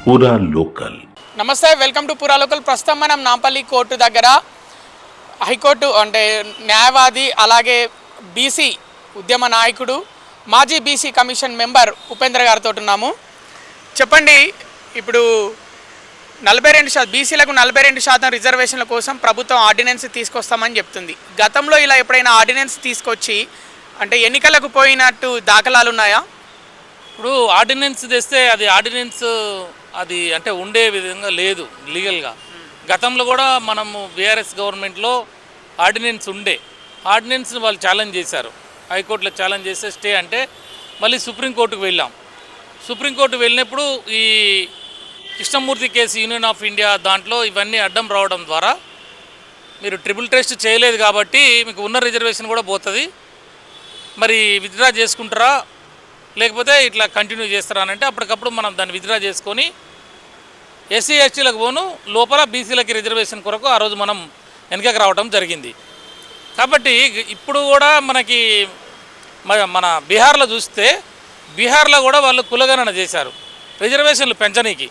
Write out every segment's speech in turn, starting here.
పూరా లోకల్. నమస్తే, welcome to పూరా లోకల్. ప్రస్తుతం మనం నాంపల్లి కోర్టు దగ్గర హైకోర్టు అంటే న్యాయవాది అలాగే బీసీ ఉద్యమ నాయకుడు మాజీ బీసీ కమిషన్ మెంబర్ ఉపేంద్ర గారితో ఉన్నాము. చెప్పండి, ఇప్పుడు 42% బీసీలకు 42% రిజర్వేషన్ల కోసం ప్రభుత్వం ఆర్డినెన్స్ తీసుకొస్తామని చెప్తుంది. గతంలో ఇలా ఎప్పుడైనా ఆర్డినెన్స్ తీసుకొచ్చి అంటే ఎన్నికలకు పోయినట్టు దాఖలాలు ఉన్నాయా? ఇప్పుడు ఆర్డినెన్స్ తెస్తే అది అంటే ఉండే విధంగా లేదు లీగల్గా. గతంలో కూడా మనము బీఆర్ఎస్ గవర్నమెంట్లో ఆర్డినెన్స్ ఉండే ఆర్డినెన్స్ని వాళ్ళు ఛాలెంజ్ చేశారు. హైకోర్టులో ఛాలెంజ్ చేస్తే స్టే అంటే మళ్ళీ సుప్రీంకోర్టుకు వెళ్ళాం. సుప్రీంకోర్టు వెళ్ళినప్పుడు ఈ Krishnamurthy case union of India దాంట్లో ఇవన్నీ అడ్డం రావడం ద్వారా మీరు ట్రిపుల్ టెస్ట్ చేయలేదు కాబట్టి మీకు ఉన్న రిజర్వేషన్ కూడా పోతుంది, మరి విత్డ్రా చేసుకుంటారా లేకపోతే ఇట్లా కంటిన్యూ చేస్తారా అని అంటే అప్పటికప్పుడు మనం దాన్ని విత్డ్రా చేసుకొని ఎస్సీ ఎస్టీలకు పోను లోపల బీసీలకి రిజర్వేషన్ కొరకు ఆ రోజు మనం వెనకకు రావడం జరిగింది. కాబట్టి ఇప్పుడు కూడా మనకి మన బీహార్లో చూస్తే బీహార్లో కూడా వాళ్ళు కులగణన చేశారు, రిజర్వేషన్లు పెంచనీకి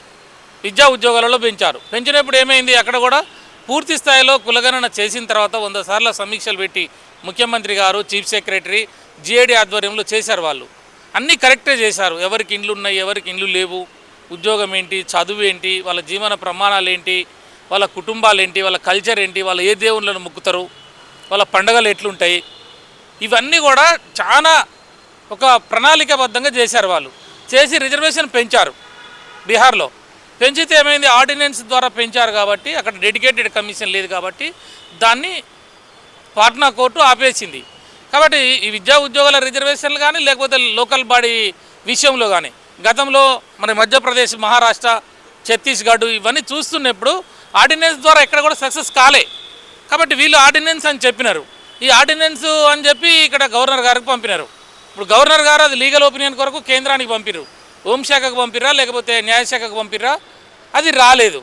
విద్యా ఉద్యోగాలలో పెంచారు. పెంచినప్పుడు ఏమైంది, అక్కడ కూడా పూర్తి స్థాయిలో కులగణన చేసిన తర్వాత 100 సార్లు సమీక్షలు పెట్టి ముఖ్యమంత్రి గారు, చీఫ్ సెక్రటరీ, జిఏడి ఆధ్వర్యంలో చేశారు. వాళ్ళు అన్నీ కరెక్టే చేశారు. ఎవరికి ఇండ్లు ఉన్నాయి, ఎవరికి ఇండ్లు లేవు, ఉద్యోగం ఏంటి, చదువు ఏంటి, వాళ్ళ జీవన ప్రమాణాలు ఏంటి, వాళ్ళ కుటుంబాలు ఏంటి, వాళ్ళ కల్చర్ ఏంటి, వాళ్ళ ఏ దేవుళ్ళను మొక్కుతారు, వాళ్ళ పండుగలు ఎట్లుంటాయి, ఇవన్నీ కూడా చాలా ఒక ప్రణాళికాబద్ధంగా చేశారు. వాళ్ళు చేసి రిజర్వేషన్ పెంచారు. బీహార్లో పెంచితే ఏమైంది, ఆర్డినెన్స్ ద్వారా పెంచారు కాబట్టి అక్కడ డెడికేటెడ్ కమిషన్ లేదు కాబట్టి దాన్ని పాట్నా కోర్టు ఆపేసింది. కాబట్టి ఈ విద్యా ఉద్యోగాల రిజర్వేషన్లు కానీ లేకపోతే లోకల్ బాడీ విషయంలో కానీ గతంలో మన మధ్యప్రదేశ్, మహారాష్ట్ర, ఛత్తీస్గఢ్ ఇవన్నీ చూస్తున్నప్పుడు ఆర్డినెన్స్ ద్వారా ఎక్కడ కూడా సక్సెస్ కాలే. కాబట్టి వీళ్ళు ఆర్డినెన్స్ అని చెప్పినారు. ఈ ఆర్డినెన్స్ అని చెప్పి ఇక్కడ గవర్నర్ గారికి పంపినారు. ఇప్పుడు గవర్నర్ గారు అది లీగల్ ఒపీనియన్ కొరకు కేంద్రానికి పంపిరు, హోంశాఖకు పంపిరా లేకపోతే న్యాయశాఖకు పంపిరా, అది రాలేదు.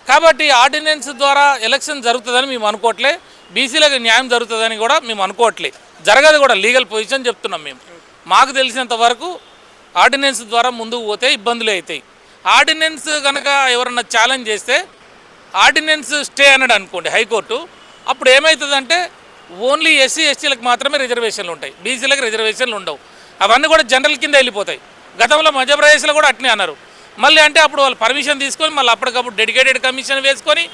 కాబట్టి ఆర్డినెన్స్ ద్వారా ఎలక్షన్ జరుగుతుందని మేము అనుకోవట్లే, బీసీలకు న్యాయం జరుగుతుందని కూడా మేము అనుకోవట్లే, జరగదు కూడా. లీగల్ పొజిషన్ చెప్తున్నాం మేము. మాకు తెలిసినంత వరకు ఆర్డినెన్స్ ద్వారా ముందుకు పోతే ఇబ్బందులు అవుతాయి. ఆర్డినెన్స్ కనుక ఎవరన్నా ఛాలెంజ్ చేస్తే ఆర్డినెన్స్ స్టే అన్నాడు అనుకోండి హైకోర్టు, అప్పుడు ఏమవుతుందంటే ఓన్లీ ఎస్సీ ఎస్టీలకు మాత్రమే రిజర్వేషన్లు ఉంటాయి, బీసీలకు రిజర్వేషన్లు ఉండవు. అవన్నీ కూడా జనరల్ కింద వెళ్ళిపోతాయి. గతంలో మధ్యప్రదేశ్లో కూడా అట్నే అన్నారు. మళ్ళీ అంటే అప్పుడు వాళ్ళు పర్మిషన్ తీసుకొని మళ్ళీ అప్పటికప్పుడు డెడికేటెడ్ కమిషన్ వేసుకొని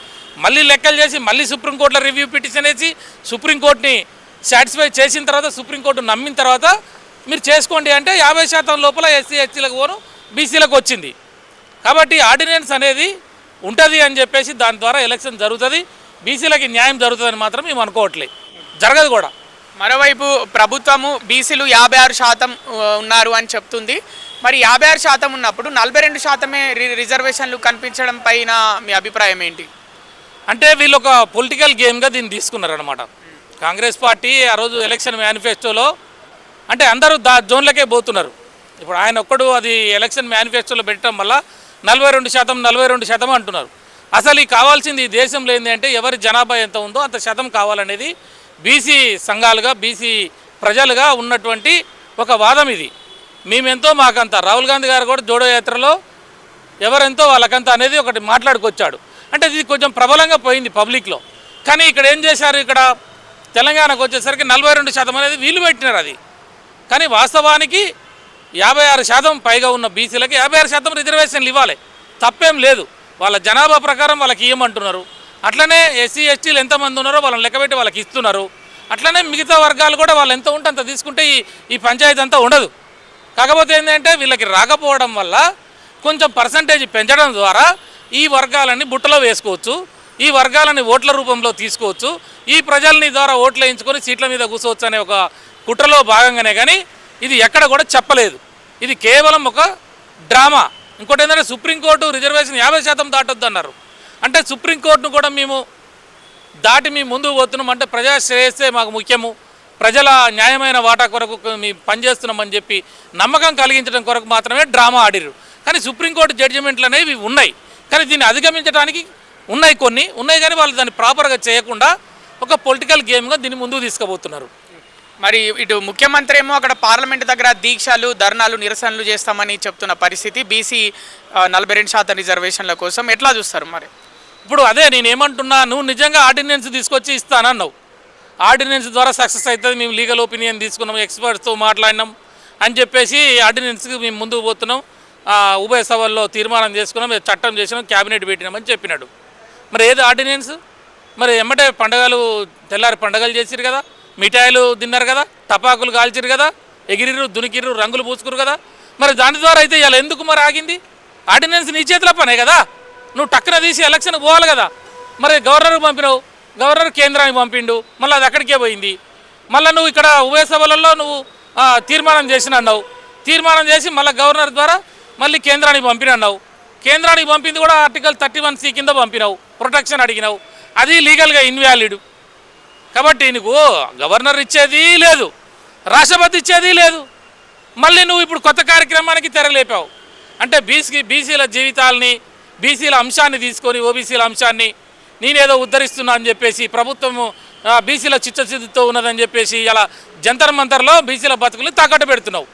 మళ్ళీ లెక్కలు చేసి మళ్ళీ సుప్రీంకోర్టులో రివ్యూ పిటిషన్ వేసి సుప్రీంకోర్టుని సాటిస్ఫై చేసిన తర్వాత సుప్రీంకోర్టు నమ్మిన తర్వాత మీరు చేసుకోండి అంటే 50% లోపల ఎస్సీ ఎస్టీలకు పోను బీసీలకు వచ్చింది. కాబట్టి ఆర్డినెన్స్ అనేది ఉంటుంది అని చెప్పేసి దాని ద్వారా ఎలక్షన్ జరుగుతుంది, బీసీలకి న్యాయం జరుగుతుందని మాత్రం మేము అనుకోవట్లేదు, జరగదు కూడా. మరోవైపు ప్రభుత్వము బీసీలు 56% ఉన్నారు అని చెప్తుంది. మరి 56% ఉన్నప్పుడు 42% రిజర్వేషన్లు కనిపించడం పైన మీ అభిప్రాయం ఏంటి? అంటే వీళ్ళు ఒక పొలిటికల్ గేమ్గా దీన్ని తీసుకున్నారనమాట. కాంగ్రెస్ పార్టీ ఆ రోజు ఎలక్షన్ మేనిఫెస్టోలో అంటే అందరూ జోన్లకే పోతున్నారు. ఇప్పుడు ఆయన ఒక్కడు అది ఎలక్షన్ మేనిఫెస్టోలో పెట్టడం వల్ల 42% అంటున్నారు. అసలు ఈ కావాల్సింది ఈ దేశంలో ఏంటి అంటే ఎవరి జనాభా ఎంత ఉందో అంత శాతం కావాలనేది బీసీ సంఘాలుగా బీసీ ప్రజలుగా ఉన్నటువంటి ఒక వాదం ఇది. మేమెంతో మాకంత. రాహుల్ గాంధీ గారు కూడా జోడో యాత్రలో ఎవరెంతో వాళ్ళకంత అనేది ఒకటి మాట్లాడుకొచ్చాడు. అంటే ఇది కొంచెం ప్రబలంగా పోయింది పబ్లిక్లో. కానీ ఇక్కడ ఏం చేశారు, ఇక్కడ తెలంగాణకు వచ్చేసరికి 42% అనేది వీళ్ళు పెట్టినారు అది. కానీ వాస్తవానికి 56% పైగా ఉన్న బీసీలకి 56% రిజర్వేషన్లు ఇవ్వాలి, తప్పేం లేదు. వాళ్ళ జనాభా ప్రకారం వాళ్ళకి ఇవ్వమంటున్నారు. అట్లనే ఎస్సీ ఎస్టీలు ఎంతమంది ఉన్నారో వాళ్ళని లెక్కబెట్టి వాళ్ళకి ఇస్తున్నారు. అట్లనే మిగతా వర్గాలు కూడా వాళ్ళు ఎంత ఉంటే అంత తీసుకుంటే ఈ పంచాయతీ అంతా ఉండదు. కాకపోతే ఏంటంటే వీళ్ళకి రాకపోవడం వల్ల కొంచెం పర్సంటేజ్ పెంచడం ద్వారా ఈ వర్గాలని బుట్టలో వేసుకోవచ్చు, ఈ వర్గాలని ఓట్ల రూపంలో తీసుకోవచ్చు, ఈ ప్రజల్ని ద్వారా ఓట్లు వేయించుకొని సీట్ల మీద కూర్చోవచ్చు అనే ఒక కుట్రలో భాగంగానే. కానీ ఇది ఎక్కడ కూడా చెప్పలేదు, ఇది కేవలం ఒక డ్రామా. ఇంకోటి ఏంటంటే సుప్రీంకోర్టు రిజర్వేషన్ 50% దాటొద్దు అన్నారు. అంటే సుప్రీంకోర్టును కూడా మేము దాటి మేము ముందుకు పోతున్నాం అంటే ప్రజా శ్రేయస్సే మాకు ముఖ్యము, ప్రజల న్యాయమైన వాటా కొరకు మేము పనిచేస్తున్నామని చెప్పి నమ్మకం కలిగించడం కొరకు మాత్రమే డ్రామా ఆడిరు. కానీ సుప్రీంకోర్టు జడ్జిమెంట్లు అనేవి ఉన్నాయి, కానీ దీన్ని అధిగమించడానికి కొన్ని ఉన్నాయి కానీ వాళ్ళు దాన్ని ప్రాపర్గా చేయకుండా ఒక పొలిటికల్ గేమ్గా దీన్ని ముందుకు తీసుకుపోతున్నారు. మరి ఇటు ముఖ్యమంత్రి ఏమో అక్కడ పార్లమెంట్ దగ్గర దీక్షలు ధర్నాలు నిరసనలు చేస్తామని చెప్తున్న పరిస్థితి బీసీ 42% రిజర్వేషన్ల కోసం ఎట్లా చూస్తారు మరి? ఇప్పుడు అదే నేనేమంటున్నా, నువ్వు నిజంగా ఆర్డినెన్స్ తీసుకొచ్చి ఇస్తానన్నావు, ఆర్డినెన్స్ ద్వారా సక్సెస్ అవుతుంది, మేము లీగల్ ఒపీనియన్ తీసుకున్నాం, ఎక్స్పర్ట్స్తో మాట్లాడినాం అని చెప్పేసి ఆర్డినెన్స్కి మేము ముందుకు పోతున్నాం, ఉభయ సభల్లో తీర్మానం చేసుకున్నాం, చట్టం చేసినాం, క్యాబినెట్ పెట్టినామని చెప్పినాడు. మరి ఏది ఆర్డినెన్స్? మరి ఎమ్మటే పండగలు తెల్లారి పండగలు చేసిరు కదా, మిఠాయిలు తిన్నారు కదా, టపాకులు కాల్చిరు కదా, ఎగిరిరు దునికిరు రంగులు పూసుకురు కదా, మరి దాని ద్వారా అయితే ఇలా ఎందుకు మరి ఆగింది? ఆర్డినెన్స్ నీ చేతిలో పనే కదా, నువ్వు టక్కున తీసి ఎలక్షన్కి పోవాలి కదా. మరి గవర్నర్కి పంపినావు, గవర్నర్ కేంద్రానికి పంపిండు, మళ్ళీ అది అక్కడికే పోయింది. మళ్ళీ నువ్వు ఇక్కడ ఉభయ సభలలో నువ్వు తీర్మానం చేసిన అన్నావు, తీర్మానం చేసి మళ్ళీ గవర్నర్ ద్వారా మళ్ళీ కేంద్రానికి పంపినన్నావు, కేంద్రానికి పంపింది కూడా ఆర్టికల్ 31C కింద పంపినావు, ప్రొటెక్షన్ అడిగినావు, అది లీగల్గా ఇన్వాలిడ్. కాబట్టి నీకు గవర్నర్ ఇచ్చేది లేదు, రాష్ట్రపతి ఇచ్చేది లేదు, మళ్ళీ నువ్వు ఇప్పుడు కొత్త కార్యక్రమానికి తెరలేపావు. అంటే బీసీల జీవితాలని, బీసీల అంశాన్ని తీసుకొని ఓబీసీల అంశాన్ని నేనేదో ఉద్ధరిస్తున్నా అని చెప్పేసి ప్రభుత్వము బీసీల చిత్తశుద్ధితో ఉన్నదని చెప్పేసి ఇలా జంతర్ మంతర్లో బీసీల బతుకులు తాకట్టు పెడుతున్నావు.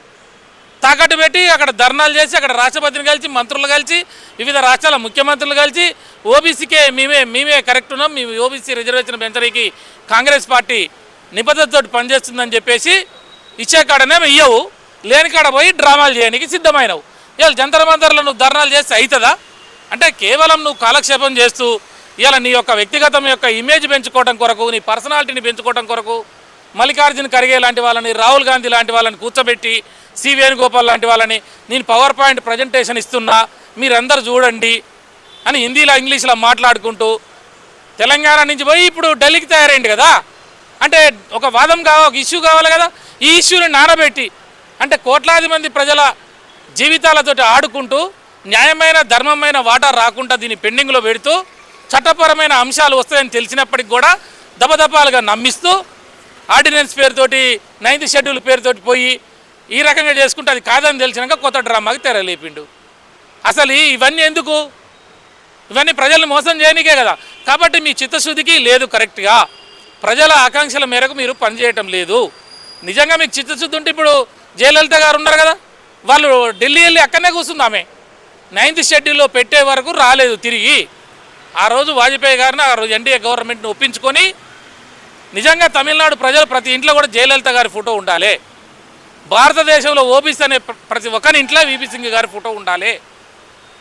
తాకట్టు పెట్టి అక్కడ ధర్నాలు చేసి అక్కడ రాష్ట్రపతిని కలిసి మంత్రులు కలిసి వివిధ రాష్ట్రాల ముఖ్యమంత్రులు కలిసి ఓబీసీకే మేమే కరెక్ట్ ఉన్నాం, మేము ఓబీసీ రిజర్వేషన్ పెంచడానికి కాంగ్రెస్ పార్టీ నిబద్ధతతో పనిచేస్తుందని చెప్పేసి ఇచ్చే కాడనే ఇయ్యవు, లేని కాడ పోయి డ్రామాలు చేయడానికి సిద్ధమైనవు. ఇవాళ జంతర్ మంతర్లో నువ్వు ధర్నాలు చేస్తే అవుతుందా? అంటే కేవలం నువ్వు కాలక్షేపం చేస్తూ ఇవాళ నీ యొక్క వ్యక్తిగతం యొక్క ఇమేజ్ పెంచుకోవడం కొరకు, నీ పర్సనాలిటీని పెంచుకోవడం కొరకు మల్లికార్జున ఖర్గే లాంటి వాళ్ళని, రాహుల్ గాంధీ లాంటి వాళ్ళని కూర్చోబెట్టి, సి వేణుగోపాల్ లాంటి వాళ్ళని నేను పవర్ పాయింట్ ప్రజెంటేషన్ ఇస్తున్నా మీరందరూ చూడండి అని హిందీలో ఇంగ్లీష్లో మాట్లాడుకుంటూ తెలంగాణ నుంచి పోయి ఇప్పుడు ఢిల్లీకి తయారైంది కదా. అంటే ఒక వాదం ఒక ఇష్యూ కావాలి కదా, ఈ ఇష్యూని నానబెట్టి అంటే కోట్లాది మంది ప్రజల జీవితాలతో ఆడుకుంటూ న్యాయమైన ధర్మమైన వాటా రాకుండా దీన్ని పెండింగ్లో పెడుతూ చట్టపరమైన అంశాలు వస్తాయని తెలిసినప్పటికి కూడా దపదపాలుగా నమ్మిస్తూ ఆర్డినెన్స్ పేరుతోటి 9th షెడ్యూల్ పేరుతోటి పోయి ఈ రకంగా చేసుకుంటే అది కాదని తెలిసినాక కొత్త డ్రామాకి తెరలేపిండు. అసలు ఇవన్నీ ఎందుకు? ఇవన్నీ ప్రజల్ని మోసం చేయనికే కదా. కాబట్టి మీ చిత్తశుద్ధికి లేదు, కరెక్ట్గా ప్రజల ఆకాంక్షల మేరకు మీరు పనిచేయటం లేదు. నిజంగా మీకు చిత్తశుద్ధి ఉంటే ఇప్పుడు జయలలిత గారు ఉన్నారు కదా, వాళ్ళు ఢిల్లీ వెళ్ళి అక్కడనే కూర్చుందామే, 9th షెడ్యూల్లో పెట్టే వరకు రాలేదు తిరిగి. ఆ రోజు వాజ్పేయి గారిని, ఆ రోజు ఎన్డీఏ గవర్నమెంట్ని ఒప్పించుకొని నిజంగా తమిళనాడు ప్రజలు ప్రతి ఇంట్లో కూడా జయలలిత గారి ఫోటో ఉండాలి, భారతదేశంలో ఓబీసీ అనే ప్రతి ఒక్కరి ఇంట్లో వీపీ సింగ్ గారి ఫోటో ఉండాలి.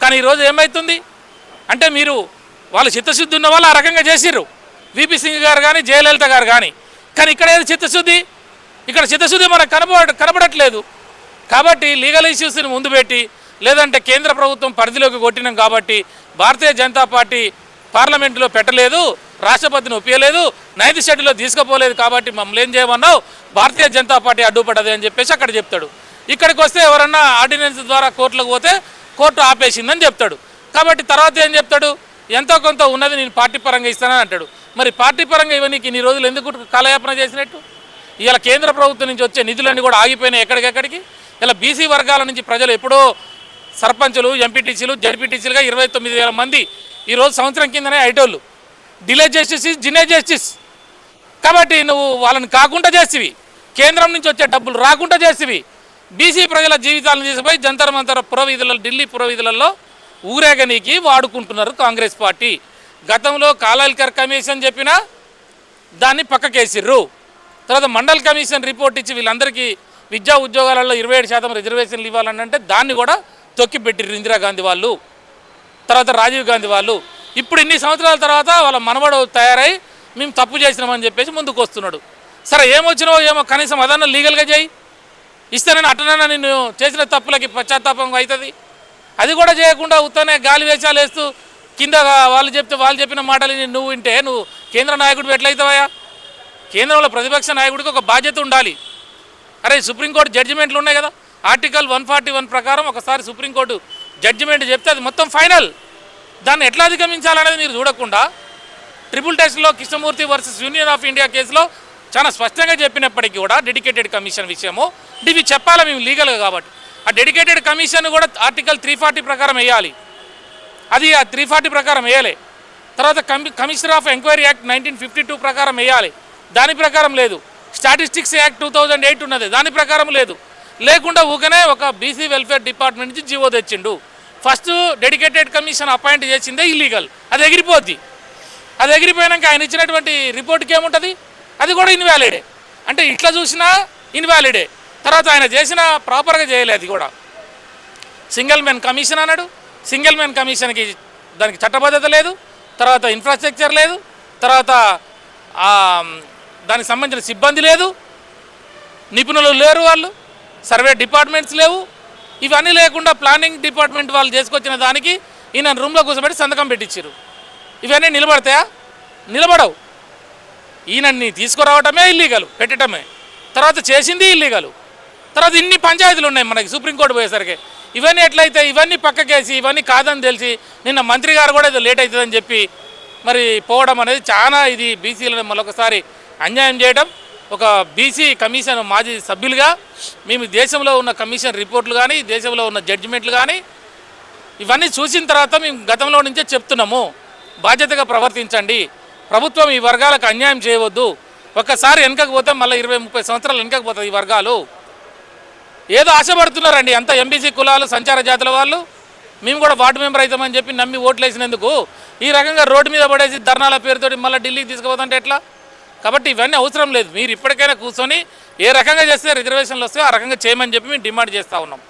కానీ ఈరోజు ఏమవుతుంది అంటే మీరు వాళ్ళు చిత్తశుద్ధి ఉన్న వాళ్ళు ఆ రకంగా చేసిర్రు, వీపీ సింగ్ గారు కానీ జయలలిత గారు కానీ. కానీ ఇక్కడ ఏది చిత్తశుద్ధి? ఇక్కడ చిత్తశుద్ధి మనకు కనబడట్లేదు. కాబట్టి లీగల్ ఇష్యూస్ని ముందు పెట్టి, లేదంటే కేంద్ర ప్రభుత్వం పరిధిలోకి కొట్టినాం కాబట్టి భారతీయ జనతా పార్టీ పార్లమెంటులో పెట్టలేదు, రాష్ట్రపతిని ఒప్పియలేదు, 9th షెడ్యూల్లో తీసుకుపోలేదు కాబట్టి మమ్మల్ని ఏం చేయమన్నావు, భారతీయ జనతా పార్టీ అడ్డుపడ్డది అని చెప్పేసి అక్కడ చెప్తాడు. ఇక్కడికి వస్తే ఎవరన్నా ఆర్డినెన్స్ ద్వారా కోర్టులకు పోతే కోర్టు ఆపేసిందని చెప్తాడు. కాబట్టి తర్వాత ఏం చెప్తాడు, ఎంతో కొంత ఉన్నది నేను పార్టీ పరంగా ఇస్తానని అంటాడు. మరి పార్టీ పరంగా ఇవన్నీ ఇన్ని రోజులు ఎందుకు కాలయాపన చేసినట్టు? ఇలా కేంద్ర ప్రభుత్వం నుంచి వచ్చే నిధులన్నీ కూడా ఆగిపోయినాయి ఎక్కడికెక్కడికి. ఇలా బీసీ వర్గాల నుంచి ప్రజలు ఎప్పుడో సర్పంచులు, ఎంపీటీసీలు, జడ్పీటీసీలుగా 29,000 మంది ఈరోజు సంవత్సరం కిందనే ఐటోళ్ళు. Delay justice is delay justice. కాబట్టి నువ్వు వాళ్ళని కాకుండా చేసివి, కేంద్రం నుంచి వచ్చే డబ్బులు రాకుండా చేసివి, బీసీ ప్రజల జీవితాలను తీసిపోయి జంతర్ మంతర్ పురవీధులలో, ఢిల్లీ పురవీధులలో ఊరేగనీకి వాడుకుంటున్నారు కాంగ్రెస్ పార్టీ. గతంలో కాలాల్కర్ కమిషన్ చెప్పినా దాన్ని పక్కకేసిర్రు. తర్వాత మండల్ కమిషన్ రిపోర్ట్ ఇచ్చి వీళ్ళందరికీ విద్యా ఉద్యోగాలలో 27% రిజర్వేషన్లు ఇవ్వాలని అంటే దాన్ని కూడా తొక్కిపెట్టిర్రు ఇందిరాగాంధీ వాళ్ళు, తర్వాత రాజీవ్ గాంధీ వాళ్ళు. ఇప్పుడు ఇన్ని సంవత్సరాల తర్వాత వాళ్ళ మనవడు తయారై మేము తప్పు చేసినామని చెప్పేసి ముందుకు వస్తున్నాడు. సరే ఏమొచ్చినావో ఏమో, కనీసం అదన్నా లీగల్గా చేయి, ఇస్తానని అటనన్నా నిన్ను చేసిన తప్పులకి పశ్చాత్తాపం అవుతుంది. అది కూడా చేయకుండా ఉత్తనే గాలి వేషాలు వేస్తూ కింద వాళ్ళు చెప్పిన మాటలు నువ్వు వింటే నువ్వు కేంద్ర నాయకుడు ఎట్లయితావా? కేంద్రంలో ప్రతిపక్ష నాయకుడికి ఒక బాధ్యత ఉండాలి. అరే సుప్రీంకోర్టు జడ్జిమెంట్లు ఉన్నాయి కదా, ఆర్టికల్ 141 ప్రకారం ఒకసారి సుప్రీంకోర్టు జడ్జిమెంట్ చెప్తే అది మొత్తం ఫైనల్. దాన్ని ఎట్లా అధిగమించాలనేది మీరు చూడకుండా ట్రిపుల్ టెస్ట్లో Krishnamurthy versus union of India కేసులో చాలా స్పష్టంగా చెప్పినప్పటికీ కూడా డెడికేటెడ్ కమిషన్ విషయము ఇవి చెప్పాలి మేము లీగల్గా. కాబట్టి ఆ డెడికేటెడ్ కమిషన్ కూడా ఆర్టికల్ 340 ప్రకారం వేయాలి. అది ఆ 340 ప్రకారం వేయాలి. తర్వాత కమిషనర్ ఆఫ్ ఎంక్వైరీ యాక్ట్ 1952 ప్రకారం వేయాలి. దాని ప్రకారం లేదు. స్టాటిస్టిక్స్ యాక్ట్ 2008 ఉన్నది, దాని ప్రకారం లేదు. లేకుండా ఊకనే ఒక బీసీ వెల్ఫేర్ డిపార్ట్మెంట్ నుంచి జీవో తెచ్చిండు. ఫస్ట్ డెడికేటెడ్ కమిషన్ అపాయింట్ చేసిందే ఇల్లీగల్, అది ఎగిరిపోద్ది. అది ఎగిరిపోయాక ఆయన ఇచ్చినటువంటి రిపోర్ట్కి ఏముంటుంది, అది కూడా ఇన్వాలిడే. అంటే ఇట్లా చూసినా ఇన్వాలిడే. తర్వాత ఆయన చేసిన ప్రాపర్గా చేయలేదు. అది కూడా సింగిల్ మెన్ కమిషన్ అన్నాడు. సింగిల్ మెన్ కమిషన్కి దానికి చట్టబద్ధత లేదు, తర్వాత ఇన్ఫ్రాస్ట్రక్చర్ లేదు, తర్వాత దానికి సంబంధించిన సిబ్బంది లేదు, నిపుణులు లేరు, వాళ్ళు సర్వే డిపార్ట్మెంట్స్ లేవు. ఇవన్నీ లేకుండా ప్లానింగ్ డిపార్ట్మెంట్ వాళ్ళు చేసుకొచ్చిన దానికి ఈయన రూమ్లో కూర్చోబెట్టి సంతకం పెట్టించారు. ఇవన్నీ నిలబడతాయా? నిలబడవు. ఈయనని తీసుకురావటమే ఇల్లీగల్, పెట్టడమే, తర్వాత చేసింది ఇల్లీగల్. తర్వాత ఇన్ని పంచాయతీలు ఉన్నాయి మనకి సుప్రీంకోర్టు పోయేసరికి. ఇవన్నీ ఎట్లయితే ఇవన్నీ పక్కకేసి ఇవన్నీ కాదని తెలిసి నిన్న మంత్రి గారు కూడా ఏదో లేట్ అవుతుందని చెప్పి మరి పోవడం అనేది చాలా ఇది బీసీలను మరొకసారి అన్యాయం చేయడం. ఒక బీసీ కమిషన్ మాజీ సభ్యులుగా మేము దేశంలో ఉన్న కమిషన్ రిపోర్ట్లు కానీ దేశంలో ఉన్న జడ్జిమెంట్లు కానీ ఇవన్నీ చూసిన తర్వాత మేము గతంలో నుంచే చెప్తున్నాము, బాధ్యతగా ప్రవర్తించండి, ప్రభుత్వం ఈ వర్గాలకు అన్యాయం చేయవద్దు. ఒక్కసారి వెనకకు పోతే మళ్ళీ 20-30 సంవత్సరాలు వెనకకు పోతుంది ఈ వర్గాలు. ఏదో ఆశపడుతున్నారండి అంత ఎంబీసీ కులాలు సంచార జాతుల వాళ్ళు. మేము కూడా వార్డు మెంబర్ అవుతామని చెప్పి నమ్మి ఓట్లు వేసినందుకు ఈ రకంగా రోడ్డు మీద పడేసి ధర్నాల పేరుతోటి మళ్ళీ ఢిల్లీకి తీసుకుపోతుంటే ఎట్లా? కాబట్టి ఇవన్నీ అవసరం లేదు. మీరు ఇప్పటికైనా కూర్చొని ఏ రకంగా చేస్తే రిజర్వేషన్లు వస్తాయో ఆ రకంగా చేయమని చెప్పి మేము డిమాండ్ చేస్తూ ఉన్నాం.